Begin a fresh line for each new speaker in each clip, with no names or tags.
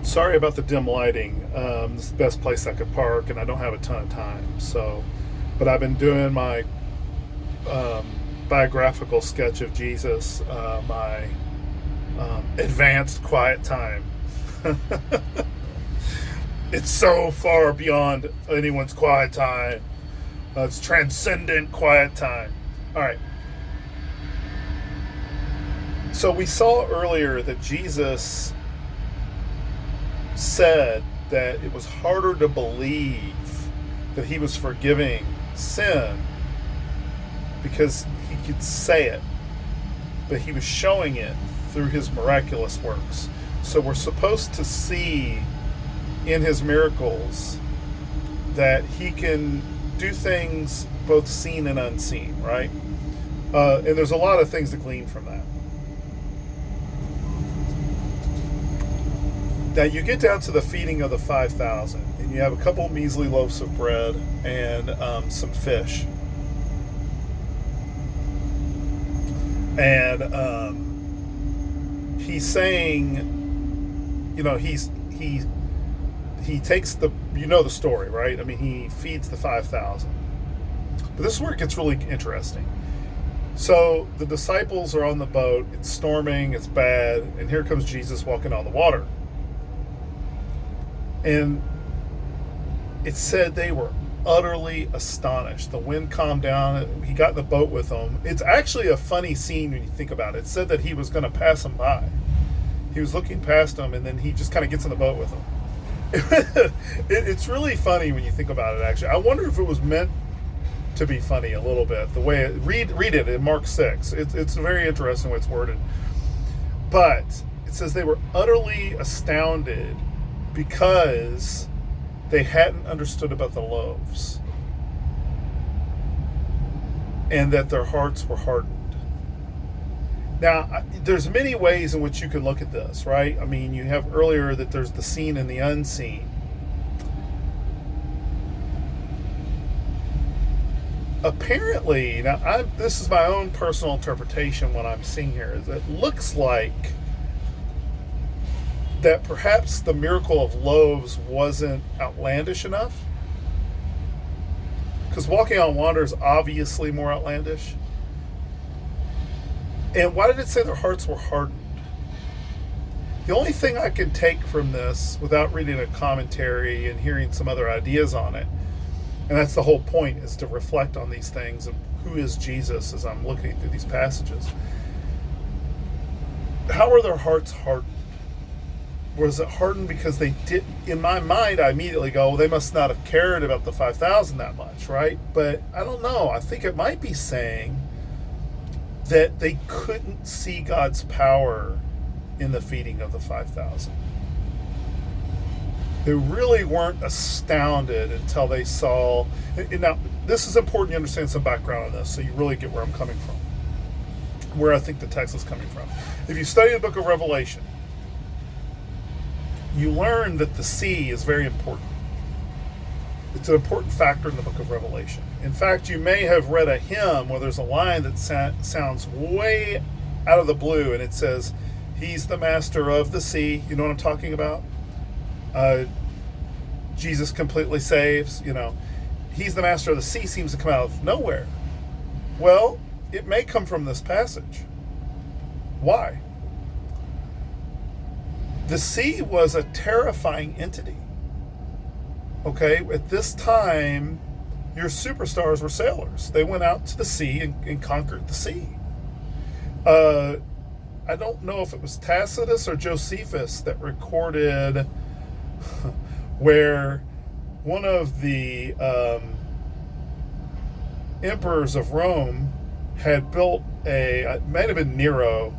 Sorry about the dim lighting. This is the best place I could park, and I don't have a ton of time. But I've been doing my um, biographical sketch of Jesus, my advanced quiet time. It's so far beyond anyone's quiet time. It's transcendent quiet time. All right. So we saw earlier that Jesus said that it was harder to believe that he was forgiving sin because he could say it, but he was showing it through his miraculous works. So we're supposed to see in his miracles that he can do things both seen and unseen, right? And there's a lot of things to glean from that. Now you get down to the feeding of the 5,000, and you have a couple measly loaves of bread and some fish, and he's saying, he takes the story, right? I mean, he feeds the 5,000, but this is where it gets really interesting. So the disciples are on the boat. It's storming. It's bad, and here comes Jesus walking on the water. And it said they were utterly astonished. The wind calmed down. He got in the boat with them. It's actually a funny scene when you think about it. It said that he was going to pass them by. He was looking past them, and then he just kind of gets in the boat with them. It's really funny when you think about it, actually. I wonder if it was meant to be funny a little bit. The way read it in Mark 6. It's very interesting way it's worded. But it says they were utterly astounded because they hadn't understood about the loaves and that their hearts were hardened. Now, there's many ways in which you can look at this, right? I mean, you have earlier that there's the seen and the unseen. Apparently, now this is my own personal interpretation what I'm seeing here, is it looks like that perhaps the miracle of loaves wasn't outlandish enough. Because walking on water is obviously more outlandish. And why did it say their hearts were hardened? The only thing I can take from this, without reading a commentary and hearing some other ideas on it, and that's the whole point, is to reflect on these things and who is Jesus as I'm looking through these passages. How are their hearts hardened? Was it hardened because they did? In my mind, I immediately go, well, they must not have cared about the 5,000 that much, right? But I don't know. I think it might be saying that they couldn't see God's power in the feeding of the 5,000. They really weren't astounded until they saw. And now, this is important you understand some background on this, so you really get where I'm coming from, where I think the text is coming from. If you study the book of Revelation, you learn that the sea is very important. It's an important factor in the book of Revelation. In fact, you may have read a hymn where there's a line that sounds way out of the blue, and it says, "He's the master of the sea." You know what I'm talking about? Jesus completely saves, He's the master of the sea seems to come out of nowhere. Well, it may come from this passage. Why? The sea was a terrifying entity. Okay, at this time, your superstars were sailors. They went out to the sea and conquered the sea. I don't know if it was Tacitus or Josephus that recorded where one of the emperors of Rome had built it might have been Nero.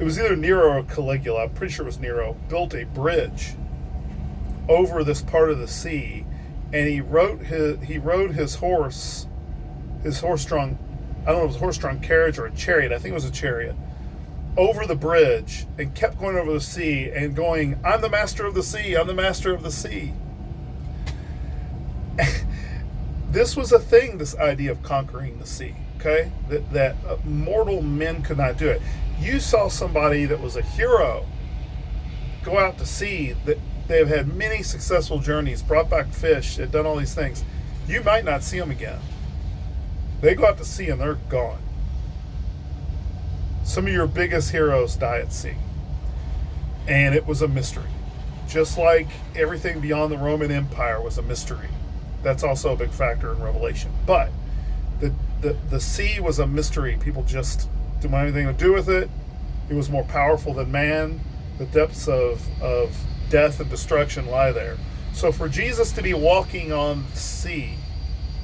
It was either Nero or Caligula. I'm pretty sure it was Nero. Built a bridge over this part of the sea, and he rode his horse-drawn. I don't know if it was a horse-drawn carriage or a chariot. I think it was a chariot over the bridge and kept going over the sea and going, "I'm the master of the sea. I'm the master of the sea." This was a thing. This idea of conquering the sea. Okay, that mortal men could not do it. You saw somebody that was a hero go out to sea, that they've had many successful journeys, brought back fish, had done all these things. You might not see them again. They go out to sea and they're gone. Some of your biggest heroes die at sea. And it was a mystery. Just like everything beyond the Roman Empire was a mystery. That's also a big factor in Revelation. But the sea was a mystery. People just didn't want anything to do with it. It was more powerful than man. The depths of death and destruction lie there. So for Jesus to be walking on the sea,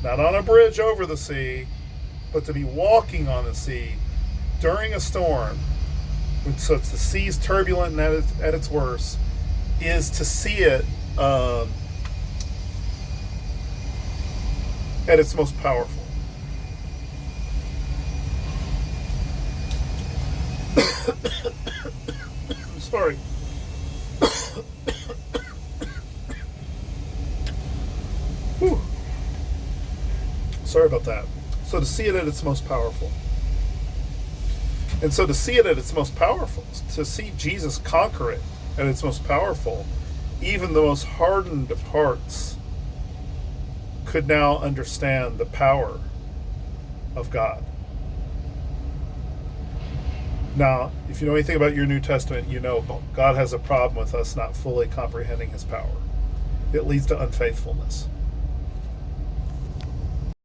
not on a bridge over the sea, but to be walking on the sea during a storm, so it's the sea's turbulent and at its worst, is to see it at its most powerful. I'm sorry. Whew. Sorry about that. So to see it at its most powerful. And so to see it at its most powerful, to see Jesus conquer it at its most powerful, even the most hardened of hearts could now understand the power of God. Now, if you know anything about your New Testament, you know God has a problem with us not fully comprehending his power. It leads to unfaithfulness.